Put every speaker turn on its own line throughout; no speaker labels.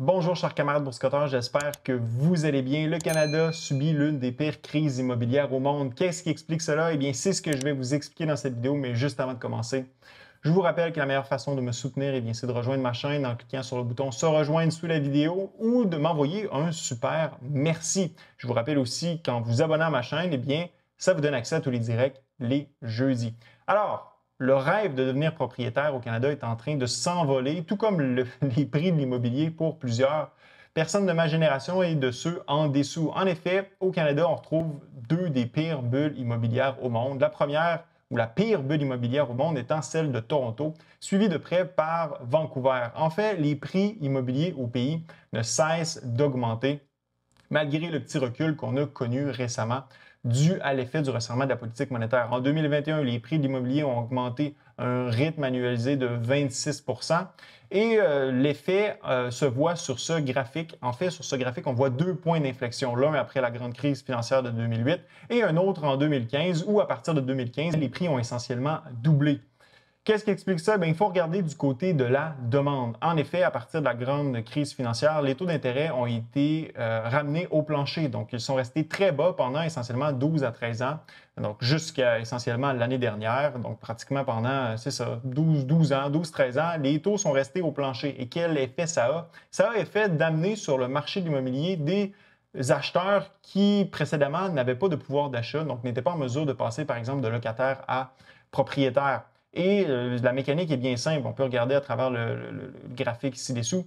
Bonjour chers camarades boursicotteurs, j'espère que vous allez bien. Le Canada subit l'une des pires crises immobilières au monde. Qu'est-ce qui explique cela? Eh bien, c'est ce que je vais vous expliquer dans cette vidéo, mais juste avant de commencer, je vous rappelle que la meilleure façon de me soutenir, eh bien, c'est de rejoindre ma chaîne en cliquant sur le bouton « Se rejoindre » sous la vidéo ou de m'envoyer un super merci. Je vous rappelle aussi, quand vous abonnez à ma chaîne, eh bien, ça vous donne accès à tous les directs les jeudis. Alors, le rêve de devenir propriétaire au Canada est en train de s'envoler, tout comme les prix de l'immobilier pour plusieurs personnes de ma génération et de ceux en dessous. En effet, au Canada, on retrouve deux des pires bulles immobilières au monde. La première, ou la pire bulle immobilière au monde, étant celle de Toronto, suivie de près par Vancouver. En fait, les prix immobiliers au pays ne cessent d'augmenter, malgré le petit recul qu'on a connu récemment dû à l'effet du resserrement de la politique monétaire. En 2021, les prix de l'immobilier ont augmenté à un rythme annualisé de 26 et l'effet se voit sur ce graphique. En fait, sur ce graphique, on voit deux points d'inflexion, l'un après la grande crise financière de 2008 et un autre en 2015, où à partir de 2015, les prix ont essentiellement doublé. Qu'est-ce qui explique ça? Bien, il faut regarder du côté de la demande. En effet, à partir de la grande crise financière, les taux d'intérêt ont été ramenés au plancher. Donc, ils sont restés très bas pendant essentiellement 12 à 13 ans, donc jusqu'à essentiellement l'année dernière. Donc, pratiquement pendant, c'est ça, 12 ans, 12-13 ans, les taux sont restés au plancher. Et quel effet ça a? Ça a effet d'amener sur le marché de l'immobilier des acheteurs qui, précédemment, n'avaient pas de pouvoir d'achat, donc n'étaient pas en mesure de passer, par exemple, de locataire à propriétaire. Et la mécanique est bien simple. On peut regarder à travers le graphique ci-dessous.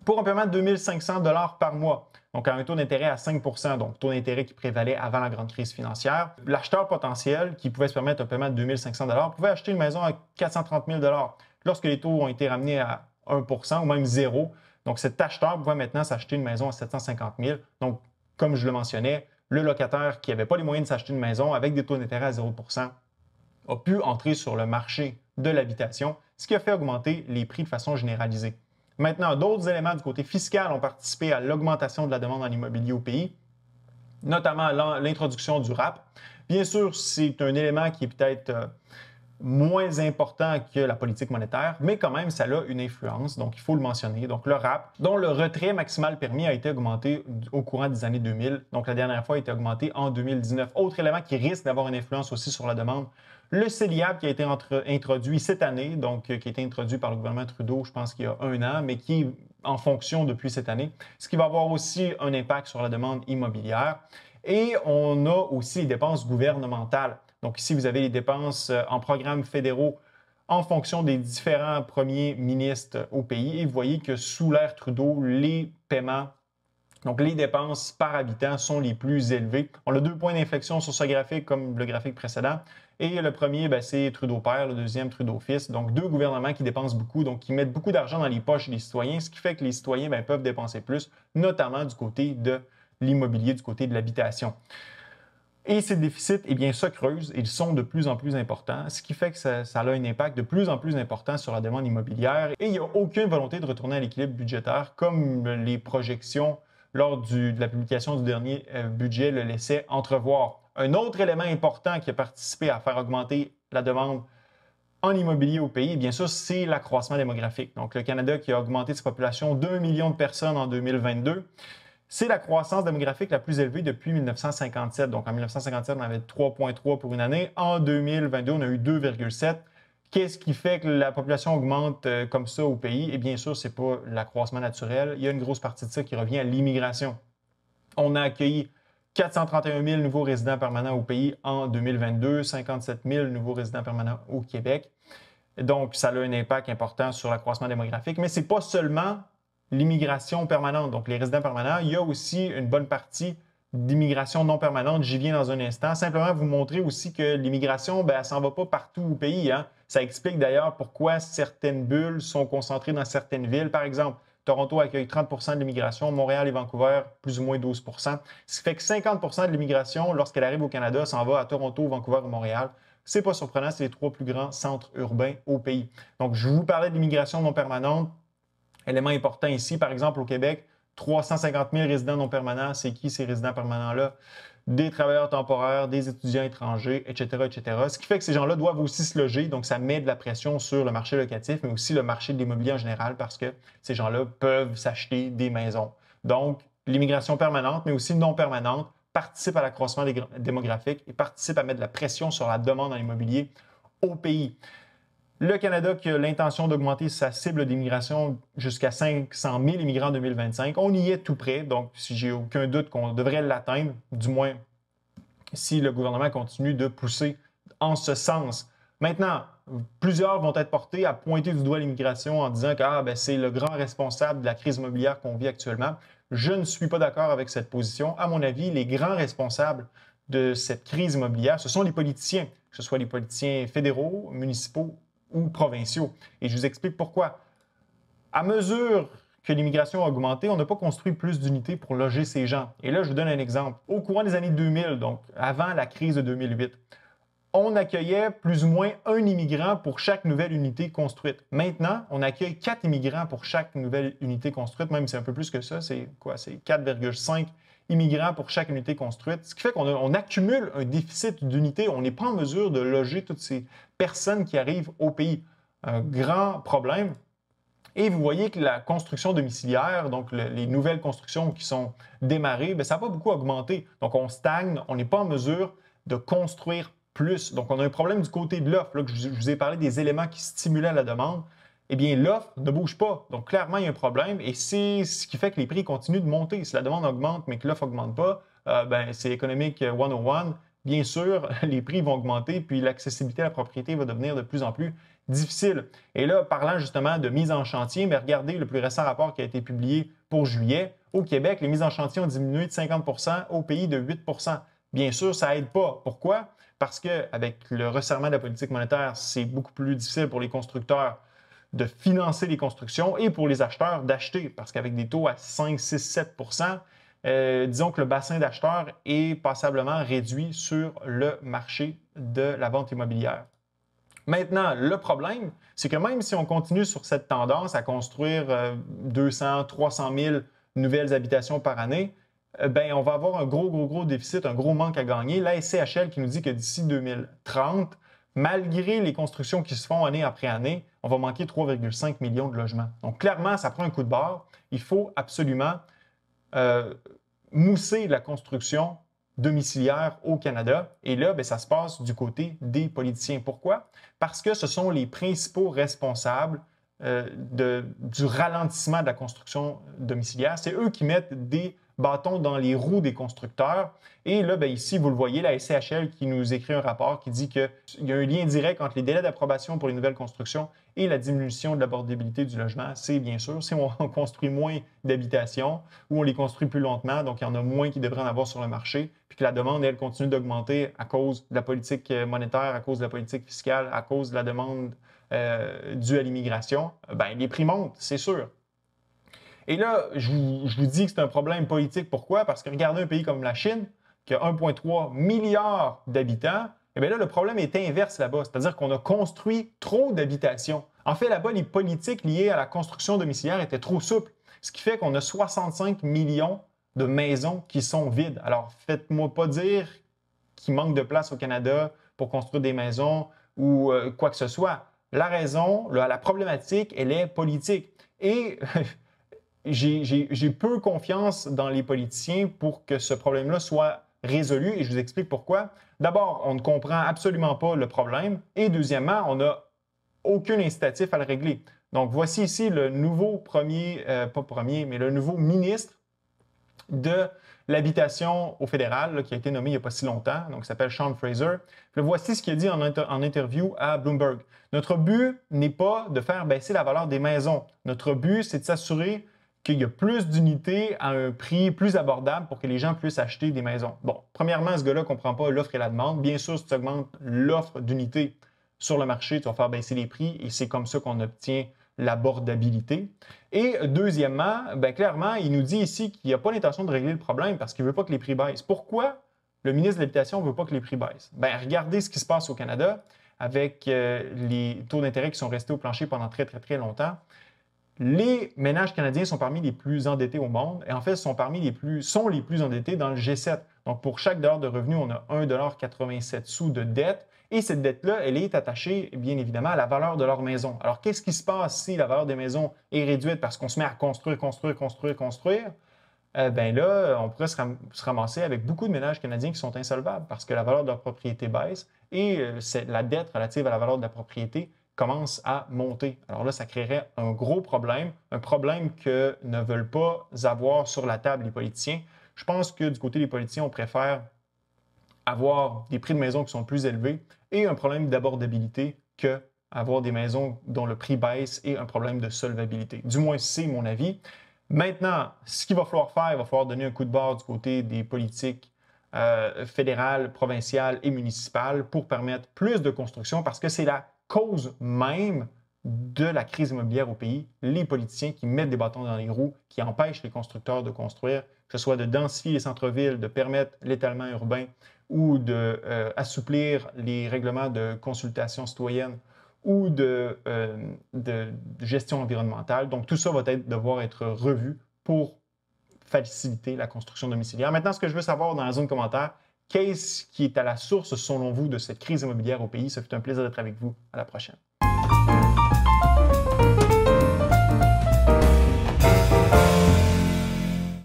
Pour un paiement de 2 500 $ par mois, donc à un taux d'intérêt à 5 donc taux d'intérêt qui prévalait avant la grande crise financière, l'acheteur potentiel qui pouvait se permettre un paiement de 2 500 $ pouvait acheter une maison à 430 000 $. Lorsque les taux ont été ramenés à 1 ou même 0, donc cet acheteur pouvait maintenant s'acheter une maison à 750 000 $. Donc, comme je le mentionnais, le locataire qui n'avait pas les moyens de s'acheter une maison avec des taux d'intérêt à 0 a pu entrer sur le marché de l'habitation, ce qui a fait augmenter les prix de façon généralisée. Maintenant, d'autres éléments du côté fiscal ont participé à l'augmentation de la demande en immobilier au pays, notamment l'introduction du RAP. Bien sûr, c'est un élément qui est peut-être moins important que la politique monétaire, mais quand même, ça a une influence, donc il faut le mentionner. Donc le RAP, dont le retrait maximal permis a été augmenté au courant des années 2000, donc la dernière fois a été augmenté en 2019. Autre élément qui risque d'avoir une influence aussi sur la demande, le CELIAP qui a été introduit cette année, donc qui a été introduit par le gouvernement Trudeau, je pense qu'il y a un an, mais qui est en fonction depuis cette année, ce qui va avoir aussi un impact sur la demande immobilière. Et on a aussi les dépenses gouvernementales. Donc ici, vous avez les dépenses en programmes fédéraux en fonction des différents premiers ministres au pays. Et vous voyez que sous l'ère Trudeau, les paiements, donc les dépenses par habitant sont les plus élevées. On a deux points d'inflexion sur ce graphique comme le graphique précédent. Et le premier, c'est Trudeau père, le deuxième, Trudeau fils. Donc deux gouvernements qui dépensent beaucoup, donc qui mettent beaucoup d'argent dans les poches des citoyens, ce qui fait que les citoyens peuvent dépenser plus, notamment du côté de l'immobilier, du côté de l'habitation. Et ces déficits, eh bien, se creusent et ils sont de plus en plus importants, ce qui fait que ça a un impact de plus en plus important sur la demande immobilière. Et il n'y a aucune volonté de retourner à l'équilibre budgétaire comme les projections lors de la publication du dernier budget le laissaient entrevoir. Un autre élément important qui a participé à faire augmenter la demande en immobilier au pays, bien sûr, c'est l'accroissement démographique. Donc, le Canada qui a augmenté sa population d'1 million de personnes en 2022. C'est la croissance démographique la plus élevée depuis 1957. Donc, en 1957, on avait 3,3 pour une année. En 2022, on a eu 2,7. Qu'est-ce qui fait que la population augmente comme ça au pays? Et bien sûr, ce n'est pas l'accroissement naturel. Il y a une grosse partie de ça qui revient à l'immigration. On a accueilli 431 000 nouveaux résidents permanents au pays en 2022, 57 000 nouveaux résidents permanents au Québec. Donc, ça a un impact important sur l'accroissement démographique. Mais ce n'est pas seulement l'immigration permanente, donc les résidents permanents. Il y a aussi une bonne partie d'immigration non permanente. J'y viens dans un instant. Simplement vous montrer aussi que l'immigration, elle ne s'en va pas partout au pays. Ça explique d'ailleurs pourquoi certaines bulles sont concentrées dans certaines villes. Par exemple, Toronto accueille 30 % de l'immigration, Montréal et Vancouver, plus ou moins 12 %. Ce qui fait que 50 % de l'immigration, lorsqu'elle arrive au Canada, s'en va à Toronto, Vancouver ou Montréal. C'est pas surprenant, c'est les trois plus grands centres urbains au pays. Donc, je vous parlais de l'immigration non permanente. Élément important ici, par exemple, au Québec, 350 000 résidents non permanents. C'est qui ces résidents permanents-là? des travailleurs temporaires, des étudiants étrangers, etc., etc. Ce qui fait que ces gens-là doivent aussi se loger, donc ça met de la pression sur le marché locatif, mais aussi le marché de l'immobilier en général, parce que ces gens-là peuvent s'acheter des maisons. Donc, l'immigration permanente, mais aussi non permanente, participe à l'accroissement démographique et participe à mettre de la pression sur la demande en immobilier au pays. Le Canada qui a l'intention d'augmenter sa cible d'immigration jusqu'à 500 000 immigrants en 2025, on y est tout près, donc si j'ai aucun doute qu'on devrait l'atteindre, du moins si le gouvernement continue de pousser en ce sens. Maintenant, plusieurs vont être portés à pointer du doigt l'immigration en disant que c'est le grand responsable de la crise immobilière qu'on vit actuellement. Je ne suis pas d'accord avec cette position. À mon avis, les grands responsables de cette crise immobilière, ce sont les politiciens, que ce soit les politiciens fédéraux, municipaux ou provinciaux. Et je vous explique pourquoi. À mesure que l'immigration a augmenté, on n'a pas construit plus d'unités pour loger ces gens. Et là, je vous donne un exemple. Au courant des années 2000, donc avant la crise de 2008, on accueillait plus ou moins un immigrant pour chaque nouvelle unité construite. Maintenant, on accueille 4 immigrants pour chaque nouvelle unité construite, même si c'est un peu plus que ça, c'est quoi? C'est 4,5 immigrants pour chaque unité construite, ce qui fait qu'on accumule un déficit d'unités. On n'est pas en mesure de loger toutes ces personnes qui arrivent au pays. Un grand problème. Et vous voyez que la construction domiciliaire, donc les nouvelles constructions qui sont démarrées, ça n'a pas beaucoup augmenté. Donc, on stagne, on n'est pas en mesure de construire plus. Donc, on a un problème du côté de l'offre. Là, je vous ai parlé des éléments qui stimulaient la demande. Eh bien, l'offre ne bouge pas. Donc, clairement, il y a un problème et c'est ce qui fait que les prix continuent de monter. Si la demande augmente, mais que l'offre n'augmente pas, c'est économique 101. Bien sûr, les prix vont augmenter, puis l'accessibilité à la propriété va devenir de plus en plus difficile. Et là, parlant justement de mise en chantier, mais regardez le plus récent rapport qui a été publié pour juillet. Au Québec, les mises en chantier ont diminué de 50 %, au pays de 8 %. Bien sûr, ça n'aide pas. Pourquoi? Parce qu'avec le resserrement de la politique monétaire, c'est beaucoup plus difficile pour les constructeurs de financer les constructions et pour les acheteurs d'acheter, parce qu'avec des taux à 5, 6, 7 disons que le bassin d'acheteurs est passablement réduit sur le marché de la vente immobilière. Maintenant, le problème, c'est que même si on continue sur cette tendance à construire 200, 300 000 nouvelles habitations par année, on va avoir un gros déficit, un gros manque à gagner. La SCHL qui nous dit que d'ici 2030, malgré les constructions qui se font année après année, on va manquer 3,5 millions de logements. Donc, clairement, ça prend un coup de barre. Il faut absolument mousser la construction domiciliaire au Canada. Et là, ça se passe du côté des politiciens. Pourquoi? Parce que ce sont les principaux responsables du ralentissement de la construction domiciliaire. C'est eux qui mettent des bâtons dans les roues des constructeurs. Et là, ici, vous le voyez, la SCHL qui nous écrit un rapport qui dit qu'il y a un lien direct entre les délais d'approbation pour les nouvelles constructions et la diminution de l'abordabilité du logement. C'est bien sûr, si on construit moins d'habitations ou on les construit plus lentement, donc il y en a moins qui devraient en avoir sur le marché, puis que la demande, elle, continue d'augmenter à cause de la politique monétaire, à cause de la politique fiscale, à cause de la demande due à l'immigration, les prix montent, c'est sûr. Et là, je vous dis que c'est un problème politique. Pourquoi? Parce que regardez un pays comme la Chine, qui a 1,3 milliard d'habitants, là, le problème est inverse là-bas. C'est-à-dire qu'on a construit trop d'habitations. En fait, là-bas, les politiques liées à la construction domiciliaire étaient trop souples, ce qui fait qu'on a 65 millions de maisons qui sont vides. Alors, faites-moi pas dire qu'il manque de place au Canada pour construire des maisons ou quoi que ce soit. La raison, la problématique, elle est politique. Et j'ai peu confiance dans les politiciens pour que ce problème-là soit résolu et je vous explique pourquoi. D'abord, on ne comprend absolument pas le problème et deuxièmement, on n'a aucun incitatif à le régler. Donc, voici ici le nouveau le nouveau ministre de l'habitation au fédéral qui a été nommé il n'y a pas si longtemps, donc il s'appelle Sean Fraser. Puis voici ce qu'il a dit en interview à Bloomberg. Notre but n'est pas de faire baisser la valeur des maisons. Notre but, c'est de s'assurer qu'il y a plus d'unités à un prix plus abordable pour que les gens puissent acheter des maisons. Bon, premièrement, ce gars-là ne comprend pas l'offre et la demande. Bien sûr, si tu augmentes l'offre d'unités sur le marché, tu vas faire baisser les prix et c'est comme ça qu'on obtient l'abordabilité. Et deuxièmement, clairement, il nous dit ici qu'il n'y a pas l'intention de régler le problème parce qu'il ne veut pas que les prix baissent. Pourquoi le ministre de l'Habitation ne veut pas que les prix baissent? Regardez ce qui se passe au Canada avec les taux d'intérêt qui sont restés au plancher pendant très longtemps. Les ménages canadiens sont parmi les plus endettés au monde et en fait sont les plus endettés dans le G7. Donc, pour chaque dollar de revenu, on a 1,87 $ de dette et cette dette-là, elle est attachée bien évidemment à la valeur de leur maison. Alors, qu'est-ce qui se passe si la valeur des maisons est réduite parce qu'on se met à construire? Ben là, on pourrait se ramasser avec beaucoup de ménages canadiens qui sont insolvables parce que la valeur de leur propriété baisse et la dette relative à la valeur de la propriété commence à monter. Alors là, ça créerait un gros problème, un problème que ne veulent pas avoir sur la table les politiciens. Je pense que du côté des politiciens, on préfère avoir des prix de maison qui sont plus élevés et un problème d'abordabilité que avoir des maisons dont le prix baisse et un problème de solvabilité. Du moins, c'est mon avis. Maintenant, ce qu'il va falloir faire, il va falloir donner un coup de barre du côté des politiques fédérales, provinciales et municipales pour permettre plus de construction parce que c'est la cause même de la crise immobilière au pays, les politiciens qui mettent des bâtons dans les roues, qui empêchent les constructeurs de construire, que ce soit de densifier les centres-villes, de permettre l'étalement urbain ou d'assouplir les règlements de consultation citoyenne ou de gestion environnementale. Donc, tout ça va devoir être revu pour faciliter la construction domiciliaire. Maintenant, ce que je veux savoir dans la zone commentaire, qu'est-ce qui est à la source, selon vous, de cette crise immobilière au pays? Ça fait un plaisir d'être avec vous. À la prochaine.